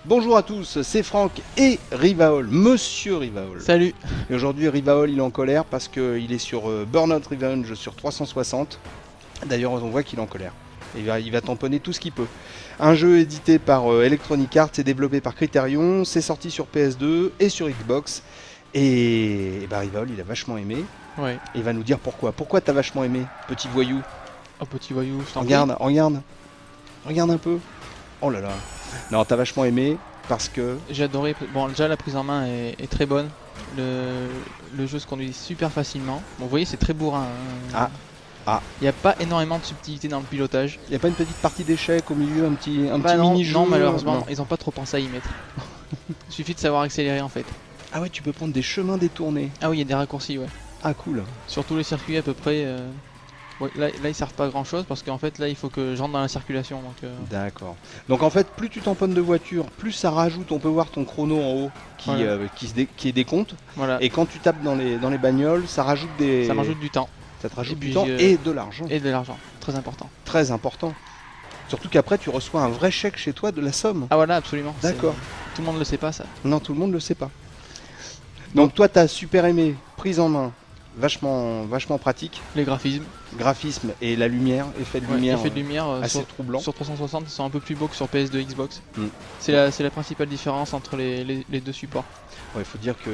Bonjour à tous, c'est Franck et Rivaol, Monsieur Rivaol. Salut. Et aujourd'hui Rivaol il est en colère parce qu'il est sur Burnout Revenge sur 360. D'ailleurs on voit qu'il est en colère. Il va tamponner tout ce qu'il peut. Un jeu édité par Electronic Arts et développé par Criterion. C'est sorti sur PS2 et sur Xbox. Et bah, Rivaol il a vachement aimé. Ouais. Et il va nous dire pourquoi. Pourquoi t'as vachement aimé, petit voyou? Oh, petit voyou, je t'en prie. Regarde un peu. Oh là là. Non, t'as vachement aimé parce que... J'ai adoré. Bon, déjà la prise en main est très bonne. Le jeu se conduit super facilement. Bon, vous voyez, c'est très bourrin. Hein. Ah. Il n'y a pas énormément de subtilité dans le pilotage. Il n'y a pas une petite partie d'échecs au milieu, un petit non, mini-jeu? Non, malheureusement, non. Ils n'ont pas trop pensé à y mettre. Il suffit de savoir accélérer en fait. Ah ouais, tu peux prendre des chemins détournés. Ah oui, il y a des raccourcis, ouais. Ah cool. Sur tous les circuits à peu près. Ouais, là ils servent pas à grand chose parce qu'en fait là il faut que je rentre dans la circulation. D'accord. Donc en fait, plus tu tamponnes de voitures, plus ça rajoute. On peut voir ton chrono en haut qui est décompte. Voilà. Et quand tu tapes dans les bagnoles, ça rajoute des... Ça rajoute du temps. Ça te rajoute du temps et de l'argent. Et de l'argent, très important. Très important. Surtout qu'après tu reçois un vrai chèque chez toi de la somme. Ah voilà, absolument. D'accord. Tout le monde le sait pas ça. Non, tout le monde le sait pas. Donc toi t'as super aimé, prise en main, vachement pratique. Les graphismes. Graphisme et la lumière, effet de lumière, effet de lumière assez troublant. Sur 360 ils sont un peu plus beaux que sur PS2 et Xbox. C'est la principale différence entre les deux supports. Ouais, il faut dire que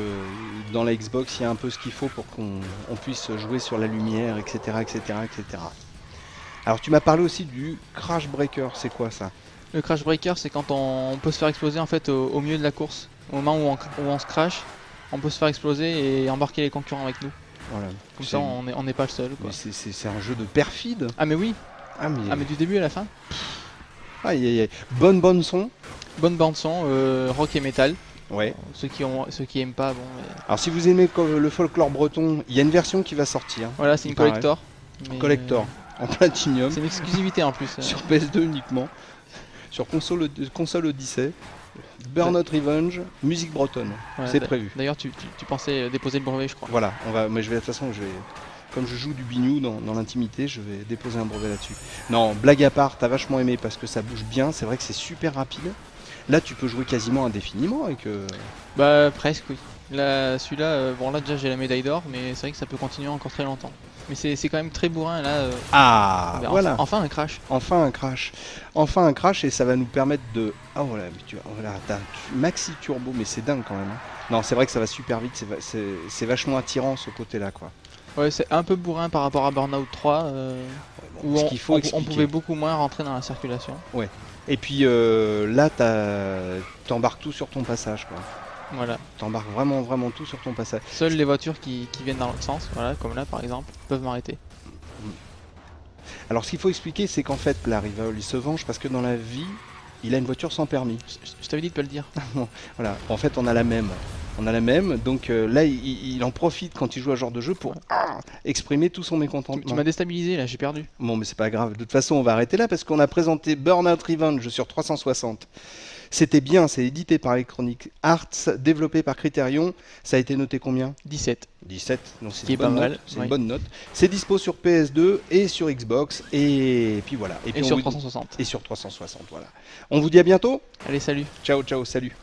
dans la Xbox il y a un peu ce qu'il faut pour qu'on puisse jouer sur la lumière, etc. Alors tu m'as parlé aussi du Crash Breaker, c'est quoi ça? Le Crash Breaker c'est quand on peut se faire exploser en fait au milieu de la course. Au moment où on se crash, on peut se faire exploser et embarquer les concurrents avec nous. Voilà. Comme ça on n'est pas le seul. C'est un jeu de perfide. Ah mais oui. Mais du début à la fin. Bonne son. Bonne bande son, rock et metal. Ouais. Ceux qui aiment pas, bon. Alors si vous aimez le folklore breton, il y a une version qui va sortir. Voilà, c'est une collector. Collector, en platinum. C'est une exclusivité en plus. Sur PS2 uniquement. Sur console Odyssey. Burnout Revenge, musique bretonne. Voilà, c'est prévu. D'ailleurs, tu pensais déposer le brevet, je crois. Voilà, mais de toute façon, comme je joue du bignou dans l'intimité, je vais déposer un brevet là-dessus. Non, blague à part, t'as vachement aimé parce que ça bouge bien. C'est vrai que c'est super rapide. Là, tu peux jouer quasiment indéfiniment avec. Bah presque, oui. Là, celui-là, bon là déjà j'ai la médaille d'or, mais c'est vrai que ça peut continuer encore très longtemps. Mais c'est quand même très bourrin là. Voilà. Enfin un crash. Enfin un crash et ça va nous permettre de. Ah voilà, t'as maxi turbo, mais c'est dingue quand même. Hein. Non, c'est vrai que ça va super vite. C'est vachement attirant ce côté-là, quoi. Ouais, c'est un peu bourrin par rapport à Burnout 3 où on pouvait beaucoup moins rentrer dans la circulation. Ouais. Et puis là, t'embarques tout sur ton passage, quoi. Voilà. T'embarques vraiment tout sur ton passage. Seules les voitures qui viennent dans l'autre sens, voilà, comme là par exemple, peuvent m'arrêter. Alors ce qu'il faut expliquer, c'est qu'en fait, la Rivaol, il se venge parce que dans la vie, il a une voiture sans permis. Je t'avais dit de pas le dire. Voilà. En fait, on a la même. Donc là, il en profite quand il joue à ce genre de jeu pour exprimer tout son mécontentement. Tu m'as déstabilisé là, j'ai perdu. Bon, mais c'est pas grave. De toute façon, on va arrêter là parce qu'on a présenté Burnout Revenge sur 360. C'était bien, c'est édité par Electronic Arts, développé par Criterion. Ça a été noté combien? 17. 17, donc c'est une bonne note. C'est dispo sur PS2 et sur Xbox et puis voilà. Et sur 360. Et sur 360, voilà. On vous dit à bientôt. Allez, salut. Ciao, salut.